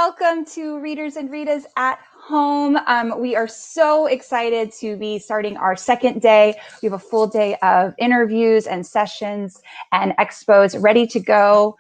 welcome to Readers and Ritas at Home. We are so excited to be starting our second day. We have a full day of interviews and sessions and expos ready to go.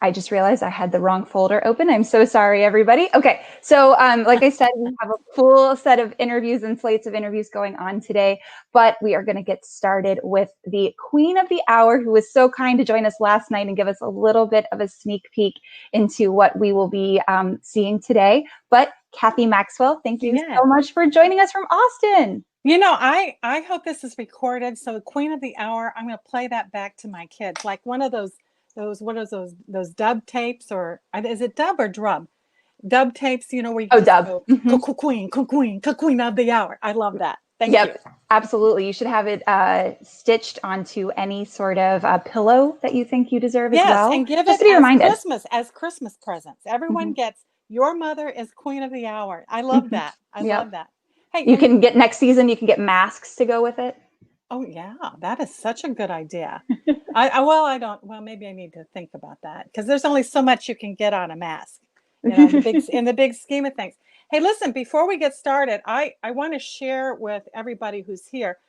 I just realized I had the wrong folder open. I'm so sorry, everybody. Okay, so like I said, we have a full set of interviews and slates of interviews going on today, but we are going to get started with the Queen of the Hour, who was so kind to join us last night and give us a little bit of a sneak peek into what we will be seeing today. But Cathy Maxwell, thank you so much for joining us from Austin. You know, I hope this is recorded. So Queen of the Hour, I'm going to play that back to my kids, like one of those what are those dub tapes, or is it dub or drub? Dub tapes, you know, where you dub. Go, queen of the hour. I love that. Thank you. Absolutely. You should have it stitched onto any sort of pillow that you think you deserve as well. Yes, and give just it to be reminded. as Christmas presents. Everyone gets your mother is Queen of the Hour. I love that. I love that. Hey, you can get next season. You can get masks to go with it. Oh yeah, that is such a good idea. Maybe I need to think about that, because there's only so much you can get on a mask, you know, in the big scheme of things. Hey, listen, before we get started, I want to share with everybody who's here.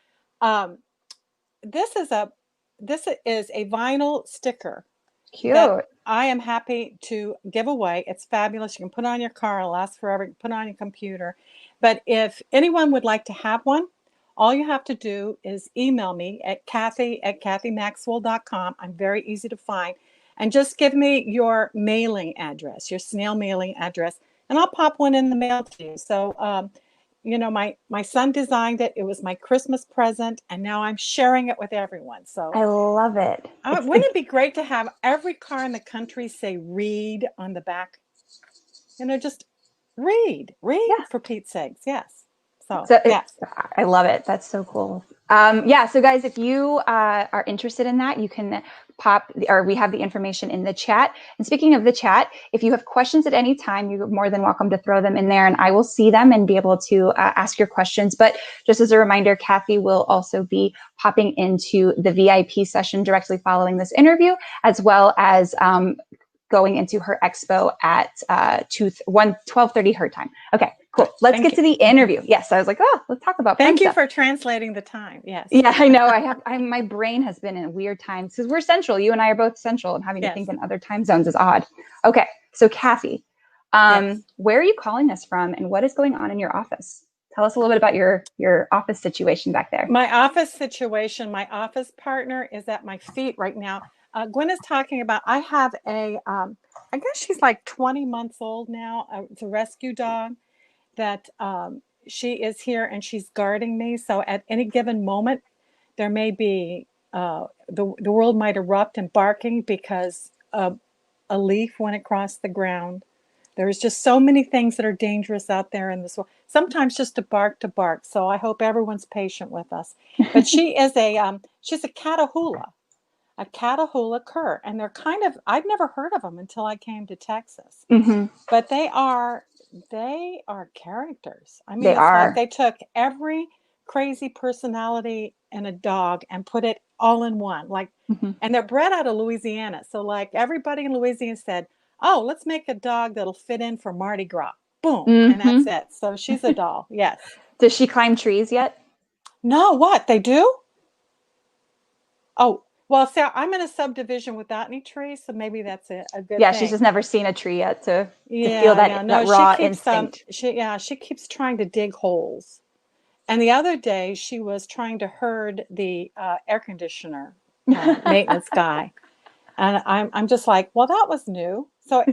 This is a vinyl sticker. Cute. That I am happy to give away. It's fabulous. You can put it on your car. It'll last forever. You can put it on your computer. But if anyone would like to have one, all you have to do is email me at Cathy@CathyMaxwell.com. I'm very easy to find. And just give me your mailing address, your snail mailing address, and I'll pop one in the mail to you. So, you know, my son designed it. It was my Christmas present, and now I'm sharing it with everyone. So I love it. Wouldn't it be great to have every car in the country say "read" on the back? You know, just read for Pete's sakes. Yes. So yes. I love it. That's so cool. So guys, if you are interested in that, you can we have the information in the chat. And speaking of the chat, if you have questions at any time, you're more than welcome to throw them in there, and I will see them and be able to ask your questions. But just as a reminder, Cathy will also be popping into the VIP session directly following this interview, as well as going into her expo at 12:30 her time. Okay, cool. Let's get to the interview. Yes, I was like, let's talk about. Thank you for translating the time. Yes. Yeah, I know. My brain has been in weird times because we're central. You and I are both central, and having to think in other time zones is odd. Okay, so Cathy, where are you calling us from, and what is going on in your office? Tell us a little bit about your office situation back there. My office situation. My office partner is at my feet right now. Gwen is talking about, I have I guess she's like 20 months old now. It's a rescue dog that she is here, and she's guarding me. So at any given moment, there may be, the world might erupt in barking because a leaf went across the ground. There's just so many things that are dangerous out there in this world. Sometimes just to bark. So I hope everyone's patient with us. But she is she's a Catahoula cur, and they're I'd never heard of them until I came to Texas. But they are characters. I mean, it's like they took every crazy personality in a dog and put it all in one. Like, and they're bred out of Louisiana. So like everybody in Louisiana said, "Oh, let's make a dog that'll fit in for Mardi Gras." Boom, and that's it. So she's a doll. Yes. Does she climb trees yet? No. What they do? Oh. Well, so I'm in a subdivision without any trees, so maybe that's a good thing. Yeah, she's just never seen a tree yet to feel that raw instinct. She keeps trying to dig holes. And the other day, she was trying to herd the air conditioner maintenance guy. And I'm just like, well, that was new. So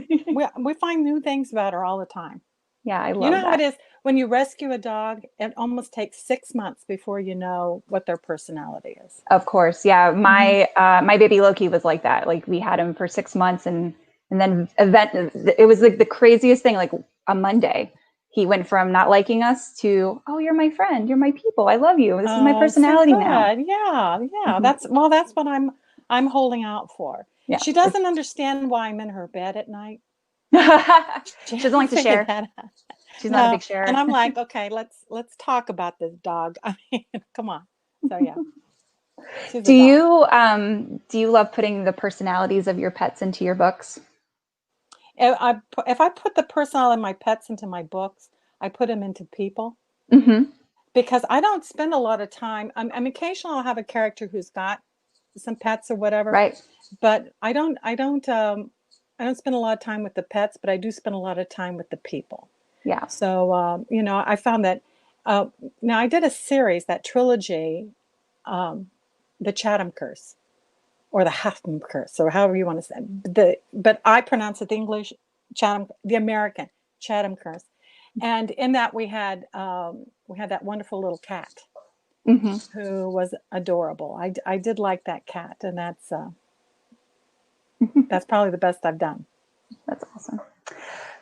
we find new things about her all the time. Yeah, I love that. You know how it is when you rescue a dog, it almost takes 6 months before you know what their personality is. Of course. Yeah. My baby Loki was like that. Like we had him for 6 months, and then it was like the craziest thing. Like a Monday, he went from not liking us to, "Oh, you're my friend. You're my people. I love you. This is my personality now." Yeah. That's what I'm holding out for. Yeah. She doesn't understand why I'm in her bed at night. She doesn't like to share. She's not a big sharer. And I'm like, okay, let's talk about this dog. I mean, come on. So yeah. Do you love putting the personalities of your pets into your books? if I put the personality of my pets into my books, I put them into people. Mm-hmm. Because I don't spend a lot of time. I'm occasionally I'll have a character who's got some pets or whatever, Right. but I don't spend a lot of time with the pets, but I do spend a lot of time with the people. Yeah. So I found that now I did a series, that trilogy, the Chatham Curse or the Chatham Curse, or however you want to say it. But I pronounce it the English Chatham, the American Chatham Curse. And in that we had that wonderful little cat Mm-hmm. who was adorable. I did like that cat, and that's probably the best I've done. That's awesome.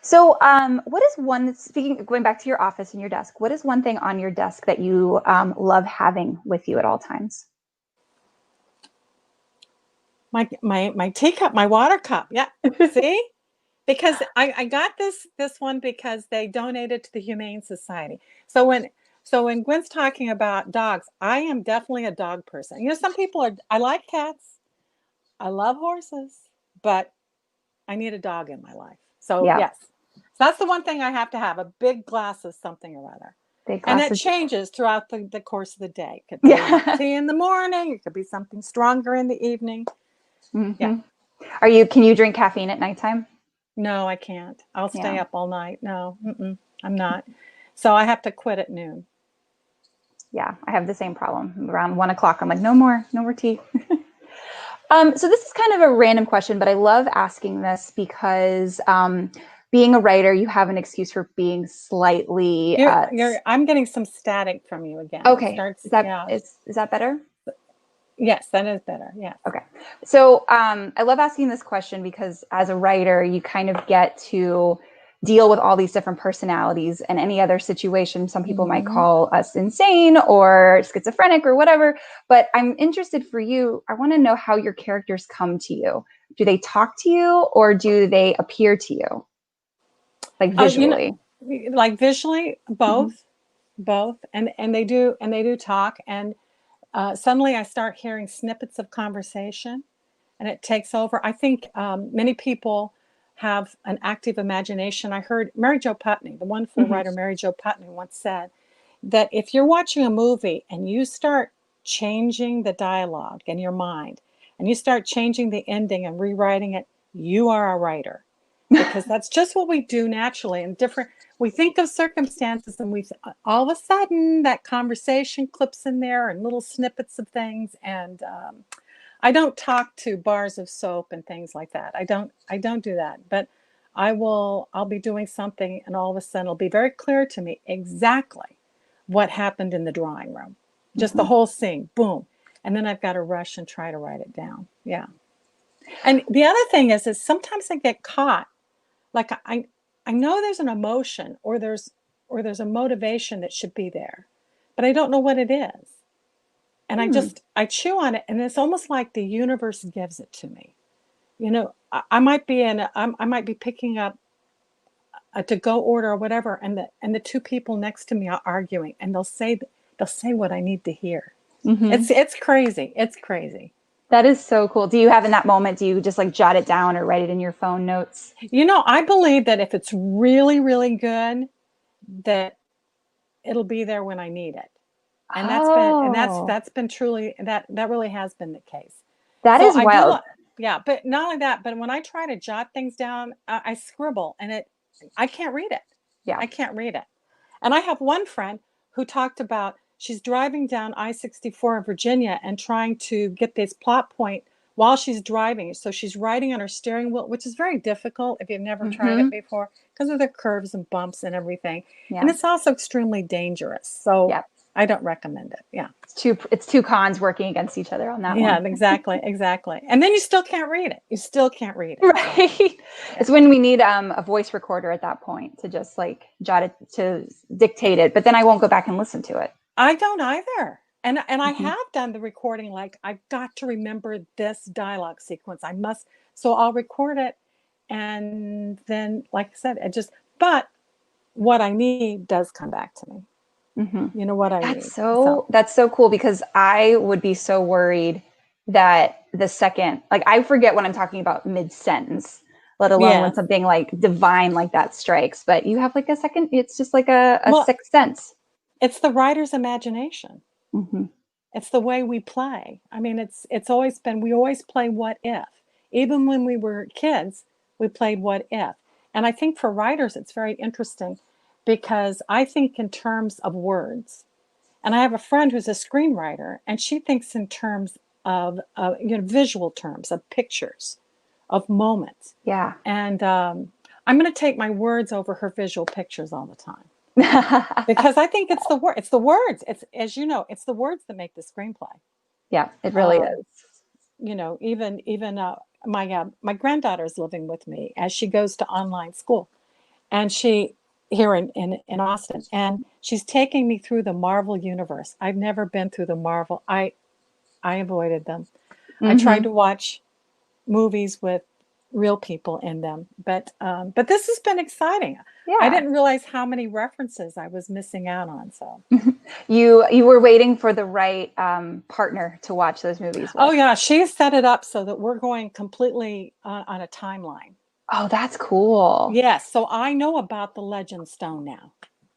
So, what is one, going back to your office and your desk, what is one thing on your desk that you love having with you at all times? My teacup, my water cup. Yeah. See? Because I got this one because they donated to the Humane Society. So when Gwen's talking about dogs, I am definitely a dog person. Some people I like cats, I love horses, but I need a dog in my life. So Yeah. yes. So that's the one thing I have to have, a big glass of something or other. And it changes throughout the course of the day. It could be tea in the morning, it could be something stronger in the evening. Mm-hmm. Yeah. Can you drink caffeine at nighttime? No, I can't. I'll stay up all night. No, I'm not. So I have to quit at noon. Yeah, I have the same problem. Around 1 o'clock, I'm like, no more tea. So this is kind of a random question, but I love asking this because being a writer, you have an excuse for being slightly. I'm getting some static from you again. Okay, is that better? Yes, that is better. Yeah. Okay. So I love asking this question because as a writer, you kind of get to deal with all these different personalities, and any other situation. Some people might call us insane or schizophrenic or whatever, but I'm interested for you. I want to know how your characters come to you. Do they talk to you or do they appear to you? Like visually? Like visually, both. And they do talk. And suddenly I start hearing snippets of conversation and it takes over. I think many people have an active imagination. I heard Mary Jo Putney, the wonderful writer Mary Jo Putney, once said that if you're watching a movie and you start changing the dialogue in your mind and you start changing the ending and rewriting it, you are a writer. Because that's just what we do naturally. And we think of circumstances and all of a sudden that conversation clips in there and little snippets of things. And I don't talk to bars of soap and things like that. I don't do that. But I'll be doing something and all of a sudden it'll be very clear to me exactly what happened in the drawing room. Just the whole scene, boom. And then I've got to rush and try to write it down. Yeah. And the other thing is sometimes I get caught. Like I know there's an emotion or there's a motivation that should be there, but I don't know what it is. And I chew on it, and it's almost like the universe gives it to me. I might be picking up a to-go order or whatever, and the two people next to me are arguing, and they'll say what I need to hear. It's crazy. It's crazy. That is so cool. Do you have in that moment, do you just like jot it down or write it in your phone notes? I believe that if it's really, really good, that it'll be there when I need it. And that's been truly, that really has been the case. That is wild. Yeah, but not only that, but when I try to jot things down, I scribble and I can't read it. Yeah. I can't read it. And I have one friend who talked about she's driving down I-64 in Virginia and trying to get this plot point while she's driving. So she's writing on her steering wheel, which is very difficult if you've never tried it before because of the curves and bumps and everything. Yeah. And it's also extremely dangerous. So I don't recommend it. Yeah. It's two cons working against each other on that one. Yeah, exactly. And then you still can't read it. Right. Yeah. It's when we need a voice recorder at that point to just like jot it, to dictate it, but then I won't go back and listen to it. I don't either. And I have done the recording, like I've got to remember this dialogue sequence. So I'll record it. And then, like I said, but what I need does come back to me. You know what I need. That's so cool because I would be so worried that the second, like I forget when I'm talking about mid-sentence. let alone when Yes. something like divine like that strikes. But you have like a second, it's just like a Well, sixth sense. it's the writer's imagination. Hmm. It's the way we play. I mean, it's always been, we always play what if. Even when we were kids, we played what if. And I think for writers, it's very interesting because I think in terms of words. And I have a friend who's a screenwriter, and she thinks in terms of visual terms, of pictures, of moments. Yeah. And I'm going to take my words over her visual pictures all the time. Because I think it's the word, it's the words. It's, as you know, it's the words that make the screenplay. Yeah, it really is. You know, even my granddaughter is living with me as she goes to online school, and she here in Austin, and she's taking me through the Marvel universe. I've never been through the Marvel. I avoided them. I tried to watch movies with real people in them, but this has been exciting. Yeah. I didn't realize how many references I was missing out on. So you were waiting for the right partner to watch those movies with. oh yeah, she set it up so that we're going completely on a timeline. Oh, that's cool. Yes, so I know about the Legend Stone now.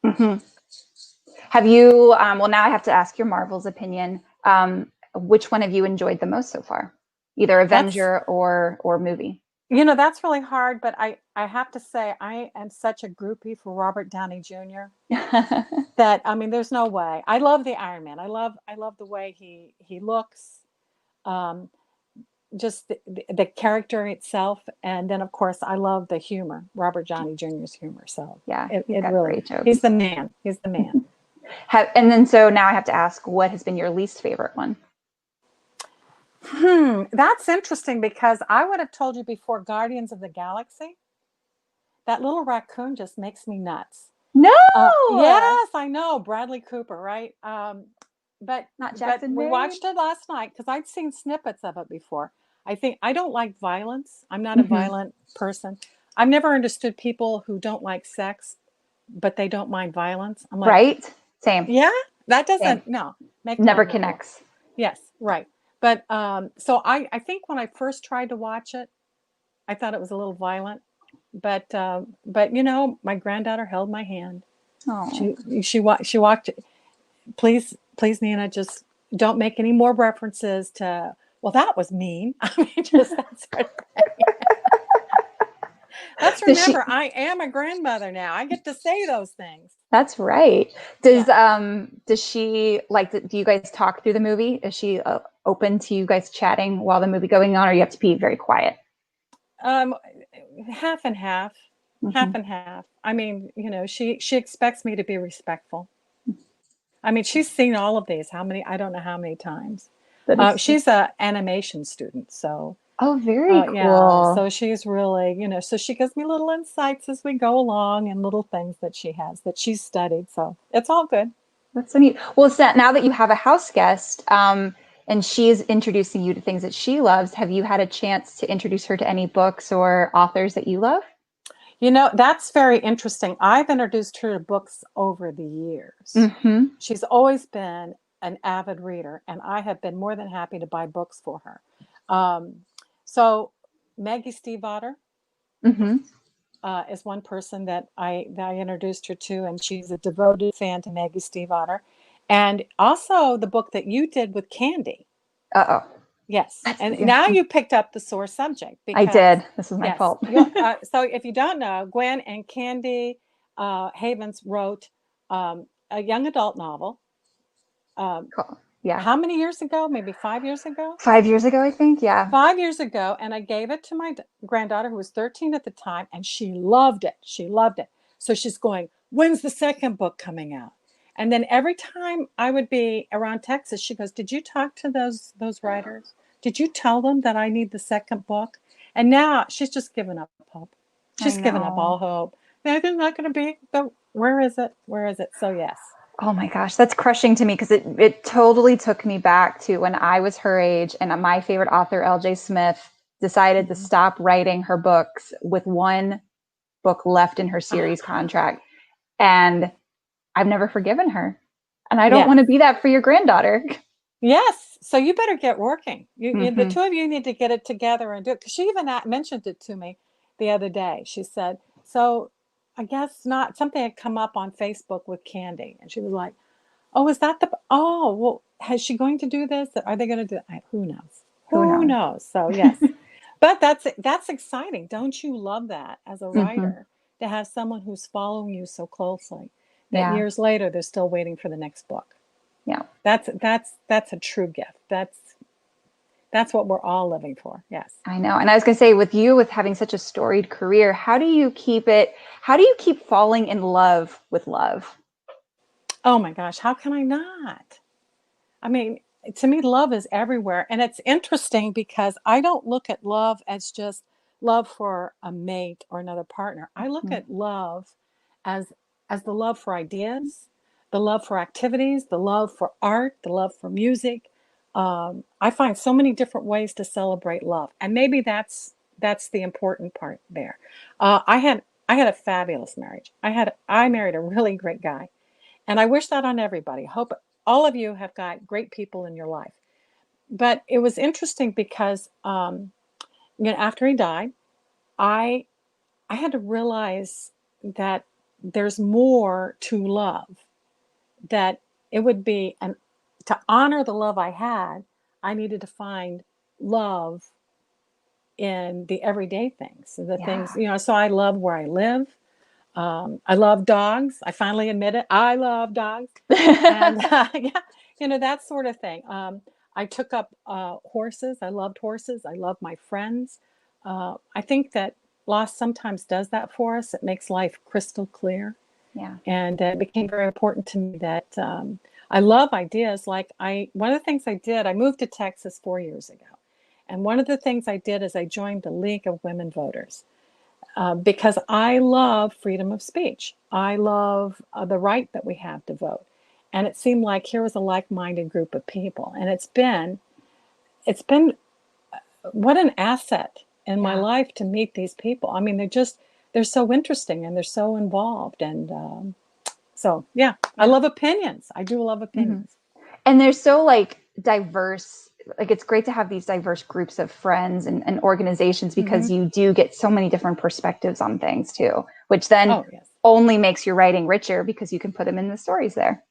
Mm-hmm. Have you, well, now I have to ask your Marvel's opinion. Which one have you enjoyed the most so far? Either Avenger or movie? You know, that's really hard, but I have to say I am such a groupie for Robert Downey Jr. that, I mean, there's no way. I love the Iron Man. I love the way he looks, just the character itself, and then of course I love the humor, Robert Downey Jr.'s humor. So yeah, it really, great jokes. He's the man. He's the man. And then so now I have to ask, what has been your least favorite one? That's interesting because I would have told you before Guardians of the Galaxy. That little raccoon just makes me nuts. No. Yes, I know. Bradley Cooper, right? But not Jackson. We watched it last night because I'd seen snippets of it before. I don't like violence. I'm not a violent person. I've never understood people who don't like sex, but they don't mind violence. I'm like, right? Same. Yeah, that doesn't never connects. Yes, right. But so I think when I first tried to watch it, I thought it was a little violent. But you know, my granddaughter held my hand. Oh. She walked. Please, Nina, just don't make any more references to. Well, that was mean. I mean, just that sort of thing. Let's remember, I am a grandmother now. I get to say those things. That's right. Does she like? Do you guys talk through the movie? Is she open to you guys chatting while the movie going on, or you have to be very quiet? Half and half. Half and half. I mean, you know, she expects me to be respectful. I mean, she's seen all of these. How many? I don't know how many times. She's an animation student, so. Oh, very cool. Yeah, so she's really, you know, so she gives me little insights as we go along and little things that she has that she's studied. So it's all good. That's so neat. Well, so now that you have a house guest and she's introducing you to things that she loves, have you had a chance to introduce her to any books or authors that you love? You know, that's very interesting. I've introduced her to books over the years. She's always been an avid reader, and I have been more than happy to buy books for her. So Maggie Stiefvater is one person that I introduced her to, and she's a devoted fan to Maggie Stiefvater. And also the book that you did with Candy. Uh-oh. Yes. And now you picked up the sore subject. Because, I did. This is my fault. So if you don't know, Gwen and Candy Havens wrote a young adult novel. Cool. Yeah. How many years ago? Maybe 5 years ago? 5 years ago, I think. Yeah. 5 years ago. And I gave it to my granddaughter, who was 13 at the time, and she loved it. She loved it. So she's going, when's the second book coming out? And then every time I would be around Texas, she goes, did you talk to those writers? Did you tell them that I need the second book? And now she's just given up hope. She's given up all hope. There's not going to be, but where is it? Where is it? So yes. Oh my gosh, that's crushing to me because it totally took me back to when I was her age and my favorite author, L.J. Smith, decided to stop writing her books with one book left in her series contract. And I've never forgiven her. And I don't want to be that for your granddaughter. Yes. So you better get working. The two of you need to get it together and do it. Because she even mentioned it to me. the other day. She said, so I guess not, something had come up on Facebook with Candy. And she was like, oh, is that well, has she going to do this? Are they going to do who knows? Who Who knows? knows? So yes, but that's exciting. Don't you love that as a writer to have someone who's following you so closely that years later they're still waiting for the next book? Yeah. That's a true gift. That's what we're all living for. Yes. I know. And I was going to say, with you, with having such a storied career, how do you keep falling in love with love? Oh my gosh, how can I not? I mean, to me, love is everywhere. And it's interesting because I don't look at love as just love for a mate or another partner. I look at love as the love for ideas, the love for activities, the love for art, the love for music. I find so many different ways to celebrate love. And maybe that's the important part there. I had a fabulous marriage. I married a really great guy. And I wish that on everybody. Hope all of you have got great people in your life. But it was interesting because, after he died, I had to realize that there's more to love. That it would be, and to honor the love I had, I needed to find love in the everyday things, the things, So I love where I live. I love dogs. I finally admit it. I love dogs. And that sort of thing. I took up horses. I loved horses. I love my friends. I think that loss sometimes does that for us. It makes life crystal clear. Yeah. And it became very important to me that I love ideas. Like one of the things I did, I moved to Texas 4 years ago. And one of the things I did is I joined the League of Women Voters. Because I love freedom of speech. I love the right that we have to vote. And it seemed like here was a like-minded group of people. And it's been what an asset in my life to meet these people. I mean, they're so interesting and they're so involved. And I love opinions. I do love opinions. And they're so diverse. It's great to have these diverse groups of friends and organizations because you do get so many different perspectives on things too, which then only makes your writing richer because you can put them in the stories there.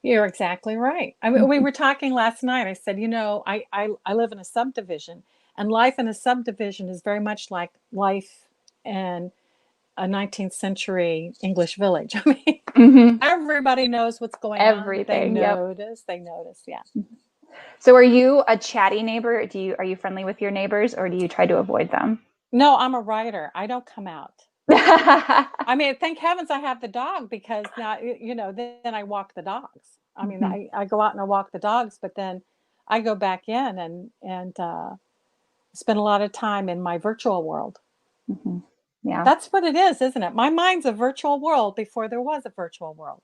You're exactly right. I mean, we were talking last night. I said, I live in a subdivision, and life in a subdivision is very much like life in a 19th century English village. I mean, everybody knows what's going on. Everything. They notice. Yeah. So are you a chatty neighbor? Are you friendly with your neighbors, or do you try to avoid them? No, I'm a writer. I don't come out. I mean, thank heavens I have the dog, because now, then I walk the dogs. I mean, I go out and I walk the dogs, but then I go back in and spend a lot of time in my virtual world. Yeah. That's what it is, isn't it? My mind's a virtual world before there was a virtual world.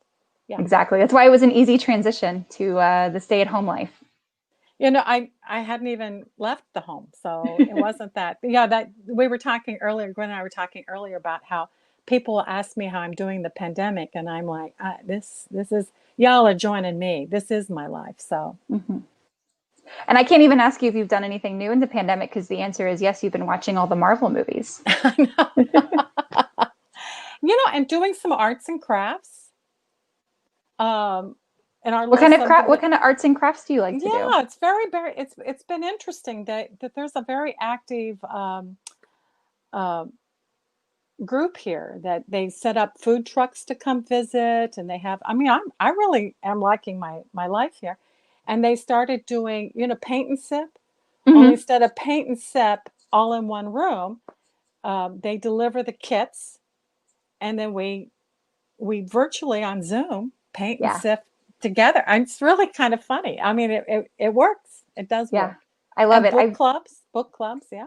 Yeah. Exactly. That's why it was an easy transition to the stay-at-home life. I hadn't even left the home, so it wasn't that. That we were talking earlier. Gwen and I were talking earlier about how people ask me how I'm doing the pandemic, and I'm like, this is, y'all are joining me. This is my life. So. And I can't even ask you if you've done anything new in the pandemic, because the answer is yes. You've been watching all the Marvel movies. I know. And doing some arts and crafts. What kind of arts and crafts do you like to do? Yeah, it's very it's been interesting that there's a very active group here that they set up food trucks to come visit, and they have. I mean, I really am liking my life here, and they started doing paint and sip. Only instead of paint and sip all in one room, they deliver the kits, and then we virtually on Zoom paint and sip together. And it's really kind of funny. I mean, it works. It does work. I love it. Book clubs. Yeah.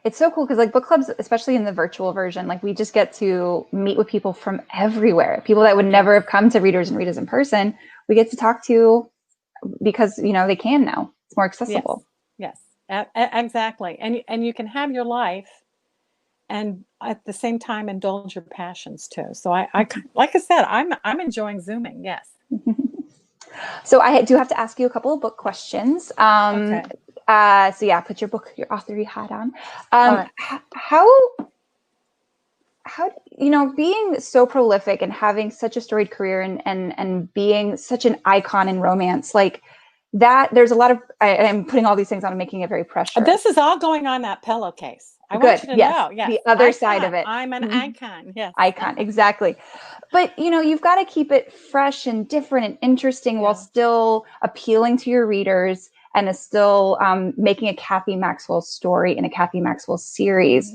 It's so cool because book clubs, especially in the virtual version, we just get to meet with people from everywhere. People that would never have come to Readers and Readers in person. We get to talk to because, they can now. It's more accessible. Yes, exactly. And you can have your life and at the same time indulge your passions too. So I like I said, I'm enjoying Zooming. Yes. So I do have to ask you a couple of book questions. Okay. So put your author hat on. Right. How you know, being so prolific and having such a storied career and being such an icon in romance, like that, there's a lot of, I'm putting all these things on and making it very pressure. This is all going on that pillowcase. I Good. want you to Yes. know. Yes. The other Icon. side of it. I'm an icon. Yes. Icon. Exactly. But, you know, you've got to keep it fresh and different and interesting while still appealing to your readers and is still making a Cathy Maxwell story in a Cathy Maxwell series.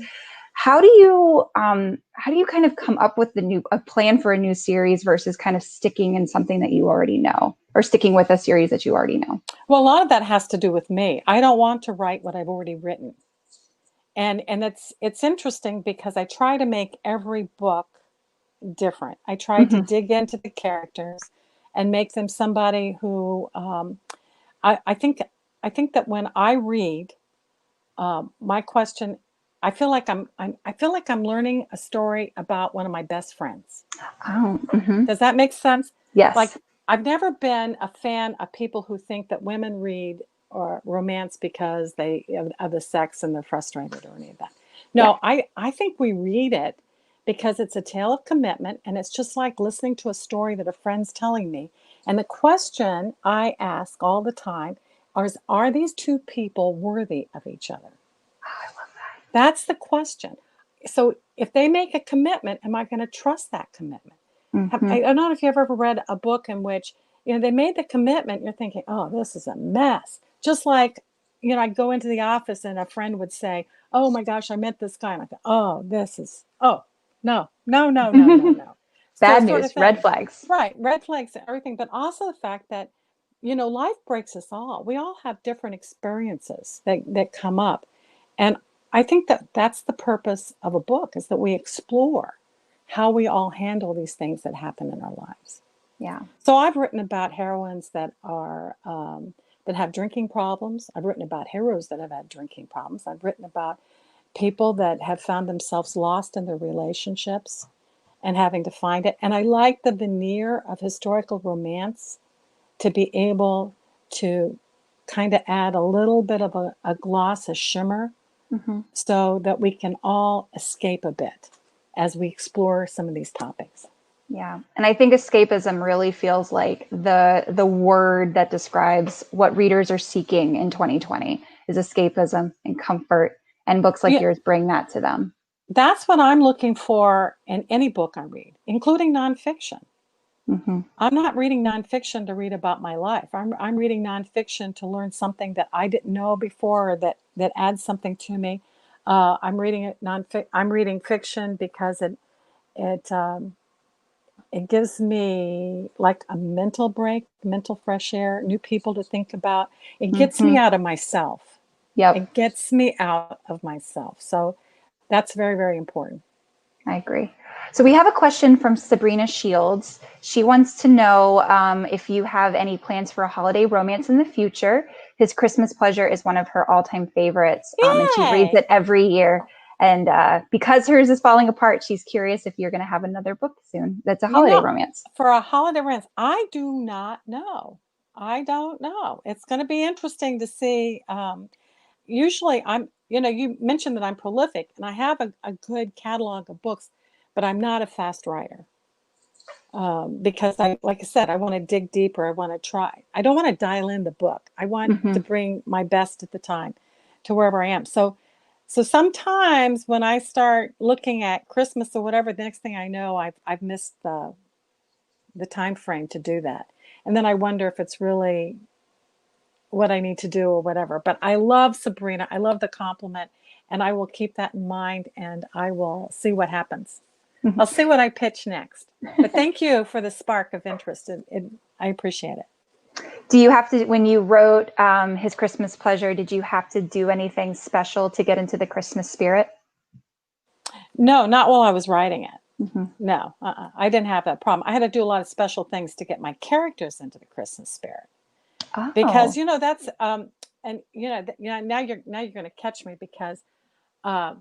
How do you kind of come up with a plan for a new series versus kind of sticking in something that you already know, or sticking with a series that you already know? Well, a lot of that has to do with me. I don't want to write what I've already written. And it's interesting because I try to make every book different. I try to dig into the characters and make them somebody who I think that when I read, my question, I feel like I'm learning a story about one of my best friends. Oh, Does that make sense? yes. Like, I've never been a fan of people who think that women read or romance because of the sex and they're frustrated or any of that. No, I think we read it because it's a tale of commitment, and it's just like listening to a story that a friend's telling me. And the question I ask all the time is, are these two people worthy of each other? Oh, I love that. That's the question. So if they make a commitment, am I going to trust that commitment? I don't know if you've ever read a book in which, you know, they made the commitment, you're thinking, oh, this is a mess. Just like, you know, I'd go into the office and a friend would say, oh my gosh, I met this guy. And I thought, oh, no. Bad Sort news, of thing. red flags. Right, red flags and everything. But also the fact that, you know, life breaks us all. We all have different experiences that come up. And I think that that's the purpose of a book, is that we explore how we all handle these things that happen in our lives. Yeah. So I've written about heroines that are that have drinking problems. I've written about heroes that have had drinking problems. I've written about people that have found themselves lost in their relationships and having to find it. And I like the veneer of historical romance to be able to kind of add a little bit of a gloss, a shimmer, so that we can all escape a bit as we explore some of these topics. Yeah. And I think escapism really feels like the word that describes what readers are seeking in 2020 is escapism and comfort, and books like yours bring that to them. That's what I'm looking for in any book I read, including nonfiction. I'm not reading nonfiction to read about my life. I'm reading nonfiction to learn something that I didn't know before, or that adds something to me. I'm reading fiction because it gives me like a mental break, mental fresh air, new people to think about. It gets me out of myself. Yep. It gets me out of myself. So that's very, very important. I agree. So we have a question from Sabrina Shields. She wants to know if you have any plans for a holiday romance in the future. His Christmas Pleasure is one of her all-time favorites, and she reads it every year. And because hers is falling apart, she's curious if you're going to have another book soon that's a holiday romance. For a holiday romance, I do not know. I don't know. It's going to be interesting to see. Usually you mentioned that I'm prolific and I have a good catalog of books, but I'm not a fast writer. Because like I said, I want to dig deeper. I want to try. I don't want to dial in the book. I want to bring my best at the time to wherever I am. So sometimes when I start looking at Christmas or whatever, the next thing I know, I've missed the time frame to do that. And then I wonder if it's really what I need to do or whatever. But I love Sabrina. I love the compliment, and I will keep that in mind, and I will see what happens. I'll see what I pitch next. But thank you for the spark of interest. I appreciate it. Do you have to, when you wrote His Christmas Pleasure, did you have to do anything special to get into the Christmas spirit? No, not while I was writing it. No, I didn't have that problem. I had to do a lot of special things to get my characters into the Christmas spirit. Oh. Because that's and now you're going to catch me, because I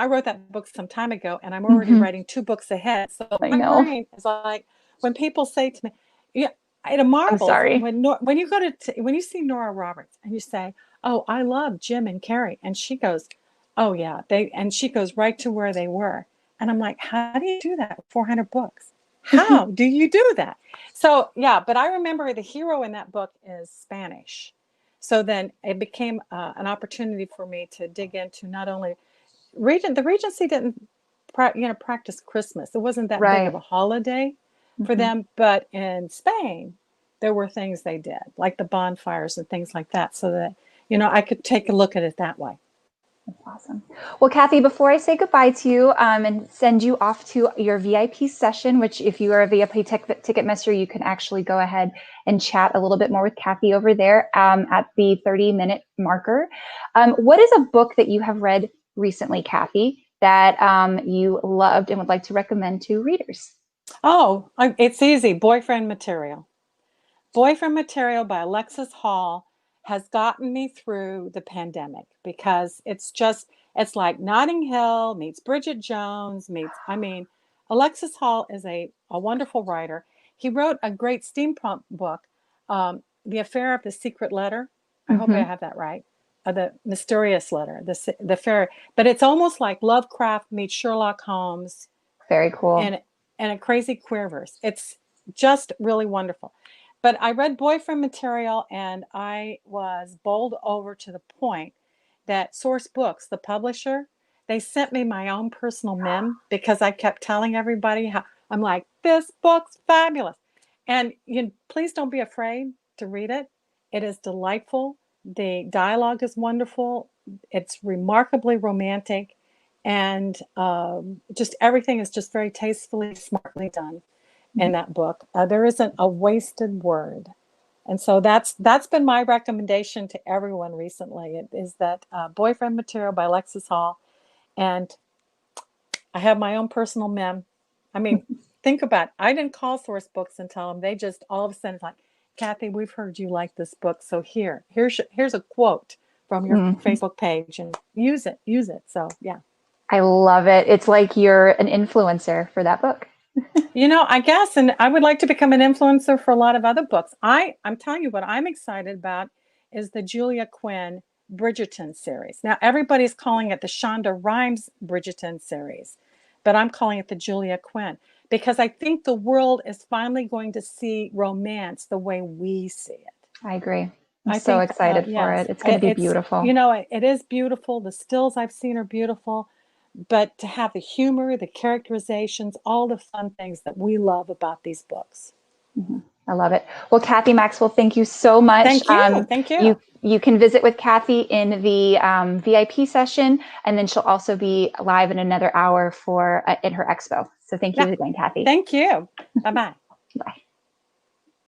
wrote that book some time ago, and I'm already writing 2 books ahead. So my brain is like, when people say to me, it marvels when you see Nora Roberts and you say, "Oh, I love Jim and Carrie," and she goes, Oh yeah, and she goes right to where they were. And I'm like, how do you do that with 400 books? How do you do that? So yeah, but I remember the hero in that book is Spanish. So then it became an opportunity for me to dig into not only the Regency didn't practice Christmas. It wasn't that big of Right. a holiday for them, but in Spain there were things they did, like the bonfires and things like that, so that I could take a look at it that way. That's awesome. Well, Cathy, before I say goodbye to you and send you off to your VIP session, which if you are a VIP ticket mister, you can actually go ahead and chat a little bit more with Cathy over there at the 30-minute marker. What is a book that you have read recently, Cathy, that you loved and would like to recommend to readers? Oh, it's easy. Boyfriend Material. Boyfriend Material by Alexis Hall has gotten me through the pandemic because it's like Notting Hill meets Bridget Jones Alexis Hall is a wonderful writer. He wrote a great steampunk book, The Affair of the Secret Letter. I hope I have that right. The Mysterious Letter, the affair. But it's almost like Lovecraft meets Sherlock Holmes. Very cool. And a crazy queerverse. It's just really wonderful. But I read Boyfriend Material and I was bowled over to the point that Source Books, the publisher, they sent me my own personal mem because I kept telling everybody how I'm like, this book's fabulous. And please don't be afraid to read it. It is delightful. The dialogue is wonderful. It's remarkably romantic. And just everything is just very tastefully, smartly done in that book. There isn't a wasted word. And so that's been my recommendation to everyone recently. It is that Boyfriend Material by Alexis Hall. And I have my own personal mem. I mean, think about it. I didn't call Source Books and tell them. They just all of a sudden like, Cathy, we've heard you like this book. So here's a quote from your Facebook page and use it. So yeah. I love it. It's like you're an influencer for that book. I guess, and I would like to become an influencer for a lot of other books. I'm telling you what I'm excited about is the Julia Quinn Bridgerton series. Now, everybody's calling it the Shonda Rhimes Bridgerton series, but I'm calling it the Julia Quinn because I think the world is finally going to see romance the way we see it. I agree. I'm so excited for it. It's going to be beautiful. It is beautiful. The stills I've seen are beautiful. But to have the humor, the characterizations, all the fun things that we love about these books. I love it. Well, Cathy Maxwell, thank you so much. Thank you. Thank you. You can visit with Cathy in the VIP session, and then she'll also be live in another hour in her expo. So thank you again, Cathy. Thank you. Bye-bye.